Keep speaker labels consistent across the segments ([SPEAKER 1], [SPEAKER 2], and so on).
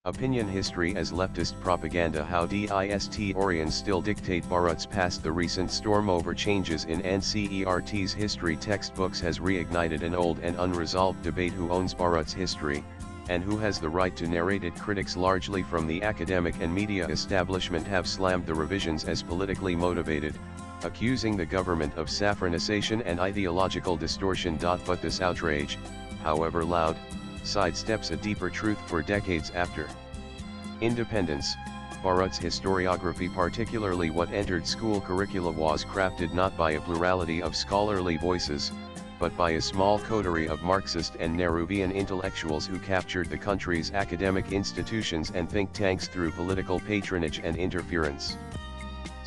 [SPEAKER 1] Opinion history as leftist propaganda. How Distorians still dictate Bharats past the recent storm over changes in NCERT's history textbooks has reignited an old and unresolved debate who owns Bharats history, and who has the right to narrate it. Critics largely from the academic and media establishment have slammed the revisions as politically motivated, accusing the government of saffronization and ideological distortion. But this outrage, however loud, sidesteps a deeper truth. For decades after independence, Bharats historiography, particularly what entered school curricula, was crafted not by a plurality of scholarly voices, but by a small coterie of Marxist and Nehruvian intellectuals who captured the country's academic institutions and think tanks through political patronage and interference.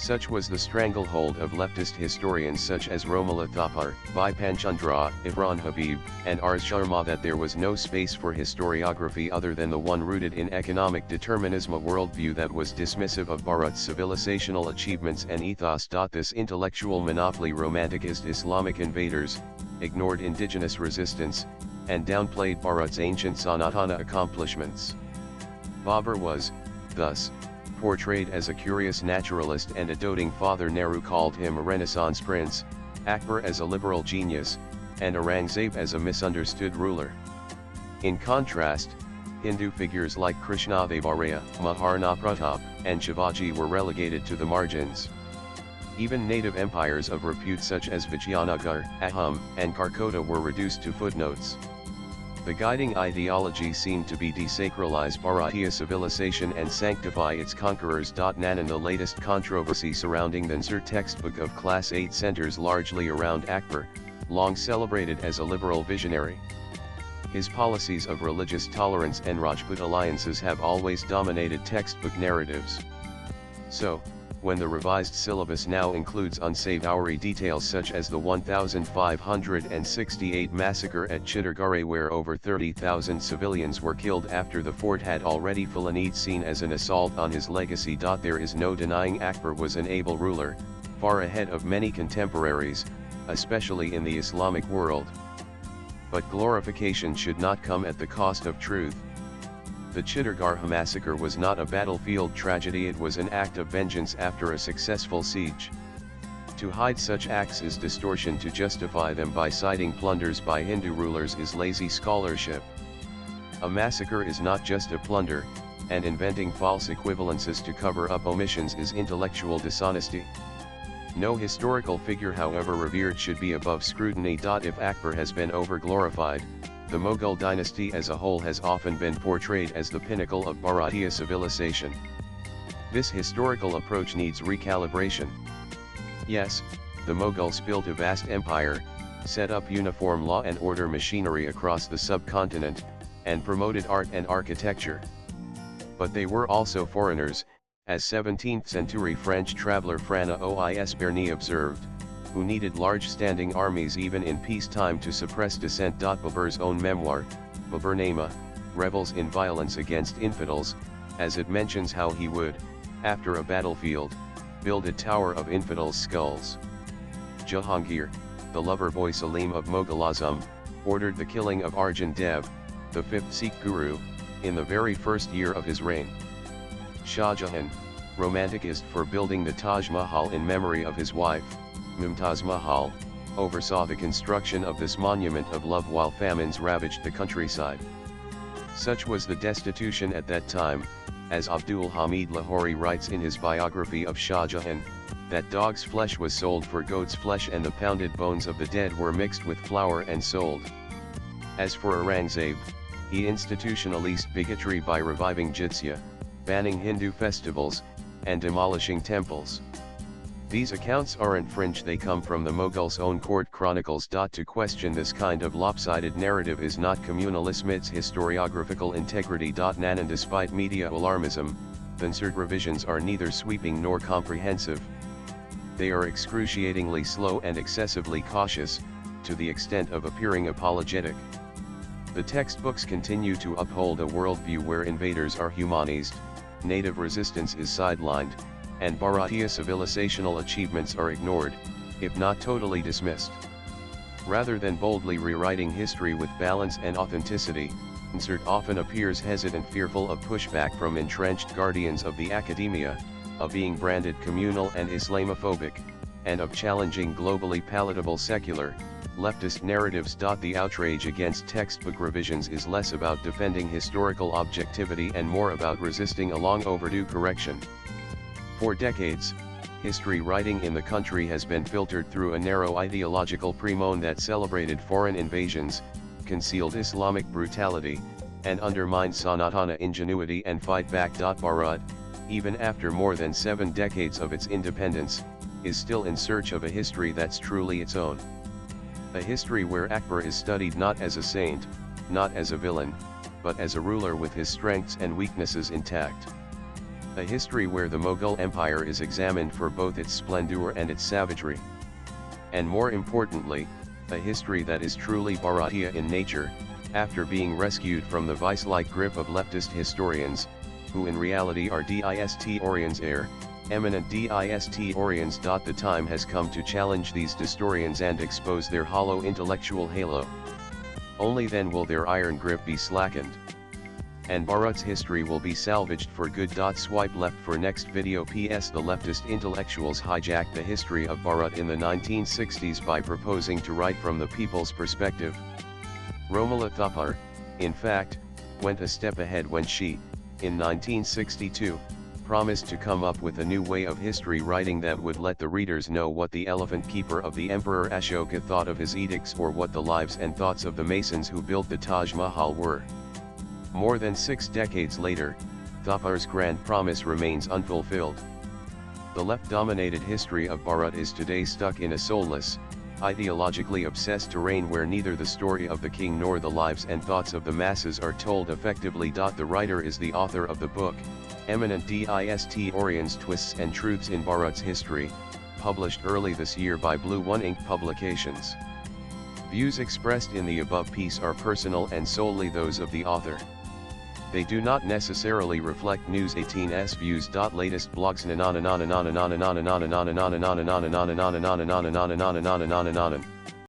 [SPEAKER 1] Such was the stranglehold of leftist historians such as Romila Thapar, Bipan Chandra, Imran Habib, and Ars Sharma that there was no space for historiography other than the one rooted in economic determinism, a worldview that was dismissive of Bharat's civilizational achievements and ethos. This intellectual monopoly romanticized Islamic invaders, ignored indigenous resistance, and downplayed Bharat's ancient Sanatana accomplishments. Babur was, thus, portrayed as a curious naturalist and a doting father. Nehru called him a Renaissance prince, Akbar as a liberal genius, and Aurangzeb as a misunderstood ruler. In contrast, Hindu figures like Krishnadev Arya, Maharana Pratap, and Shivaji were relegated to the margins. Even native empires of repute such as Vijayanagar, Ahom, and Karkota were reduced to footnotes. The guiding ideology seemed to be desacralize Bharatiya civilization and sanctify its conquerors. Nan, in the latest controversy surrounding the Nsr textbook of Class 8 centers largely around Akbar, long celebrated as a liberal visionary. His policies of religious tolerance and Rajput alliances have always dominated textbook narratives. So, when the revised syllabus now includes unsavory details such as the 1568 massacre at Chittorgarh, where over 30,000 civilians were killed after the fort had already fallen, it's seen as an assault on his legacy. There is no denying Akbar was an able ruler, far ahead of many contemporaries, especially in the Islamic world. But glorification should not come at the cost of truth. The Chittorgarh massacre was not a battlefield tragedy, it was an act of vengeance after a successful siege. To hide such acts is distortion. To justify them by citing plunders by Hindu rulers is lazy scholarship. A massacre is not just a plunder, and inventing false equivalences to cover up omissions is intellectual dishonesty. No historical figure, however revered, should be above scrutiny. If Akbar has been overglorified, the Mughal dynasty as a whole has often been portrayed as the pinnacle of Bharatiya civilization. This historical approach needs recalibration. Yes, the Mughals built a vast empire, set up uniform law and order machinery across the subcontinent, and promoted art and architecture. But they were also foreigners, as 17th-century French traveler Francois Ois Berny observed, who needed large standing armies even in peacetime to suppress dissent. Babur's own memoir, Baburnama, revels in violence against infidels, as it mentions how he would, after a battlefield, build a tower of infidels' skulls. Jahangir, the lover boy Salim of Mughal-Azam, ordered the killing of Arjan Dev, the fifth Sikh guru, in the very first year of his reign. Shah Jahan, romanticist for building the Taj Mahal in memory of his wife, Mumtaz Mahal, oversaw the construction of this monument of love while famines ravaged the countryside. Such was the destitution at that time, as Abdul Hamid Lahori writes in his biography of Shah Jahan, that dog's flesh was sold for goat's flesh and the pounded bones of the dead were mixed with flour and sold. As for Aurangzeb, he institutionalized bigotry by reviving jizya, banning Hindu festivals, and demolishing temples. These accounts aren't fringe, they come from the Mughals' own court chronicles. To question this kind of lopsided narrative is not communalism, it's historiographical integrity. Nan, and despite media alarmism, the Nsr revisions are neither sweeping nor comprehensive. They are excruciatingly slow and excessively cautious, to the extent of appearing apologetic. The textbooks continue to uphold a worldview where invaders are humanized, native resistance is sidelined, and Bharatiya civilizational achievements are ignored, if not totally dismissed. Rather than boldly rewriting history with balance and authenticity, Insert often appears hesitant, fearful of pushback from entrenched guardians of the academia, of being branded communal and Islamophobic, and of challenging globally palatable secular, leftist narratives. The outrage against textbook revisions is less about defending historical objectivity and more about resisting a long overdue correction. For decades, history writing in the country has been filtered through a narrow ideological primone that celebrated foreign invasions, concealed Islamic brutality, and undermined Sanatana ingenuity and fight back. Bharat, even after more than 7 decades of its independence, is still in search of a history that's truly its own. A history where Akbar is studied not as a saint, not as a villain, but as a ruler with his strengths and weaknesses intact. A history where the Mughal Empire is examined for both its splendor and its savagery. And more importantly, a history that is truly Bharatiya in nature, after being rescued from the vice-like grip of leftist historians, who in reality are Distorians eminent Distorians. The time has come to challenge these Distorians and expose their hollow intellectual halo. Only then will their iron grip be slackened. And Bharat's history will be salvaged for good. Swipe left for next video. PS The leftist intellectuals hijacked the history of Bharat in the 1960s by proposing to write from the people's perspective. Romila Thapar, in fact, went a step ahead when she, in 1962, promised to come up with a new way of history writing that would let the readers know what the elephant keeper of the Emperor Ashoka thought of his edicts or what the lives and thoughts of the masons who built the Taj Mahal were. More than 6 decades later, Thapar's grand promise remains unfulfilled. The left-dominated history of Bharat is today stuck in a soulless, ideologically obsessed terrain where neither the story of the king nor the lives and thoughts of the masses are told effectively. The writer is the author of the book, Eminent Distorians Twists and Truths in Bharat's History, published early this year by Blue One Inc. Publications. Views expressed in the above piece are personal and solely those of the author. They do not necessarily reflect News 18's views. Latest blogs.